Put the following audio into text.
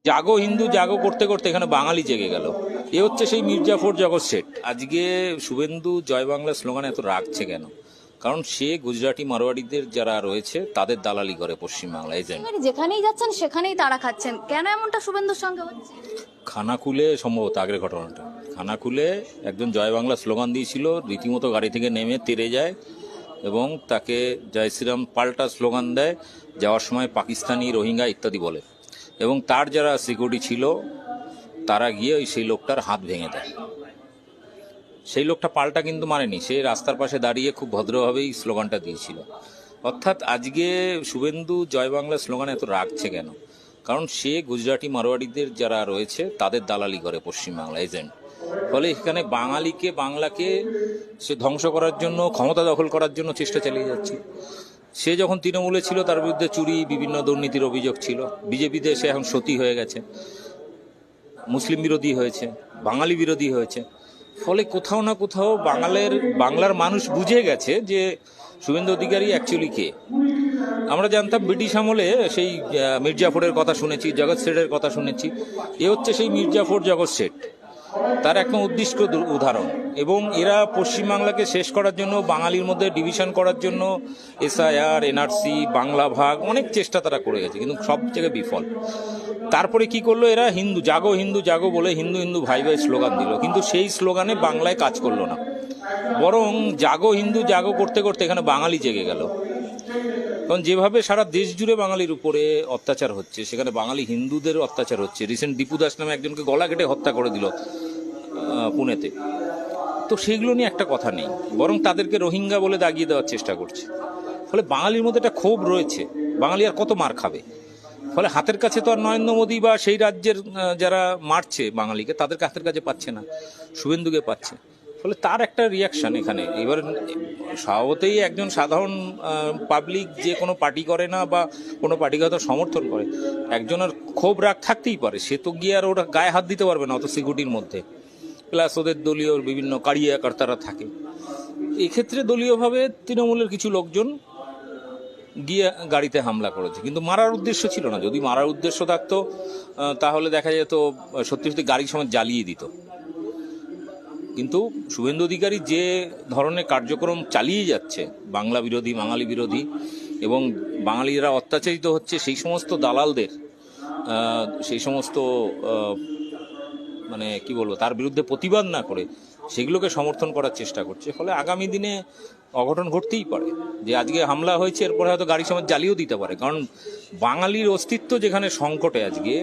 জাগো হিন্দু জাগো করতে করতে এখানে বাঙালি জেগে গেল। এ হচ্ছে সেই মির্জাফর জগৎ শেঠ। আজকে শুভেন্দু জয় বাংলা স্লোগানে এত রাগছে কেন? কারণ সে গুজরাটি মারোয়াড়িদের যারা রয়েছে তাদের দালালি করে পশ্চিমবাংলা এজেন্ট। এবারে যেখানেই যাচ্ছেন সেখানেই তারা খাচ্ছেন, কেন এমনটা শুভেন্দুর সঙ্গে হচ্ছে? খানাকুলে সম্ভবত আগের ঘটনাটা, খানাকুলে একজন জয় বাংলা স্লোগান দিয়েছিল, রীতিমতো গাড়ি থেকে নেমে তেড়ে যায় এবং তাকে জয় শ্রীরাম পাল্টা স্লোগান দেয়, যাওয়ার সময় পাকিস্তানি রোহিঙ্গা ইত্যাদি বলে, এবং তার যারা সিকিউরিটি ছিল তারা গিয়ে সেই লোকটার হাত ভেঙে দেয়। সেই লোকটা পাল্টা কিন্তু মানেনি, সে রাস্তার পাশে দাঁড়িয়ে খুব ভদ্রভাবেই স্লোগানটা দিয়েছিল। অর্থাৎ আজকে শুভেন্দু জয় বাংলা স্লোগানে এত রাগছে কেন? কারণ সে গুজরাটি মারোয়াড়িদের যারা রয়েছে তাদের দালালি করে পশ্চিমবাংলা এজেন্ট। ফলে এখানে বাংলাকে সে ধ্বংস করার জন্য, ক্ষমতা দখল করার জন্য চেষ্টা চালিয়ে যাচ্ছে। সে যখন তৃণমূলে ছিল তার বিরুদ্ধে চুরি, বিভিন্ন দুর্নীতির অভিযোগ ছিল। বিজেপিতে সে এখন সতী হয়ে গেছে, মুসলিম বিরোধী হয়েছে, বাঙালি বিরোধী হয়েছে। ফলে কোথাও না কোথাও বাংলার মানুষ বুঝে গেছে যে শুভেন্দু অধিকারী অ্যাকচুয়ালি কে। আমরা জানতাম ব্রিটিশ আমলে সেই মির্জাফরের কথা শুনেছি, জগৎ শেঠের কথা শুনেছি। এ হচ্ছে সেই মির্জাফর জগৎ শেঠ, তার একদম উদ্দিষ্ট উদাহরণ। এবং এরা পশ্চিমবাংলাকে শেষ করার জন্য, বাঙালির মধ্যে ডিভিশন করার জন্য এসআইআর, এনআরসি, বাংলা ভাগ, অনেক চেষ্টা তারা করে গেছে, কিন্তু সব জায়গায় বিফল। তারপরে কি করলো এরা? হিন্দু জাগো বলে হিন্দু হিন্দু ভাই ভাই স্লোগান দিল, কিন্তু সেই স্লোগানে বাংলায় কাজ করলো না, বরং জাগো হিন্দু জাগো করতে করতে এখানে বাঙালি জেগে গেল। কারণ যেভাবে সারা দেশ জুড়ে বাঙালির উপরে অত্যাচার হচ্ছে, সেখানে বাঙালি হিন্দুদের অত্যাচার হচ্ছে। রিসেন্ট দীপু দাস নামে একজনকে গলা কেটে হত্যা করে দিল পুনেতে। তো সেগুলো নিয়ে একটা কথা নেই, বরং তাদেরকে রোহিঙ্গা বলে দাগিয়ে দেওয়ার চেষ্টা করছে। ফলে বাঙালির মধ্যে একটা ক্ষোভ রয়েছে, বাঙালি আর কত মার খাবে। ফলে হাতের কাছে তো আর নরেন্দ্র মোদী বা সেই রাজ্যের যারা মারছে বাঙালিকে, তাদেরকে হাতের কাছে পাচ্ছে না, শুভেন্দুকে পাচ্ছে। ফলে তার একটা রিয়াকশন এখানে। এবার স্বভাবতই একজন সাধারণ পাবলিক যে কোনো পার্টি করে না বা কোনো পার্টিকে হয়তো সমর্থন করে, একজনের ক্ষোভ রাগ থাকতেই পারে। সে তো গিয়ে আর ওরা গায়ে হাত দিতে পারবে না অত সিকিউরিটির মধ্যে, প্লাস ওদের দলীয় বিভিন্ন কারিয়াকর্তারা থাকে। এক্ষেত্রে দলীয়ভাবে তৃণমূলের কিছু লোকজন গিয়ে গাড়িতে হামলা করেছে, কিন্তু মারার উদ্দেশ্য ছিল না। যদি মারার উদ্দেশ্য থাকতো তাহলে দেখা যেত সত্যি সত্যি গাড়ি সময় জ্বালিয়ে দিত। কিন্তু শুভেন্দু অধিকারী যে ধরনের কার্যক্রম চালিয়ে যাচ্ছে, বাংলা বিরোধী, বাঙালি বিরোধী, এবং বাঙালিরা অত্যাচারিত হচ্ছে, সেই সমস্ত দালালদের, সেই সমস্ত মানে কি বলবো, তার বিরুদ্ধে প্রতিবাদ না করে সেগুলোকে সমর্থন করার চেষ্টা করছে। ফলে আগামী দিনে অঘটন ঘটতেই পারে, যে আজকে হামলা হয়েছে এরপরে হয়তো গাড়ি সমেত জ্বালিয়েও দিতে পারে। কারণ বাঙালির অস্তিত্ব যেখানে সংকটে আজকে,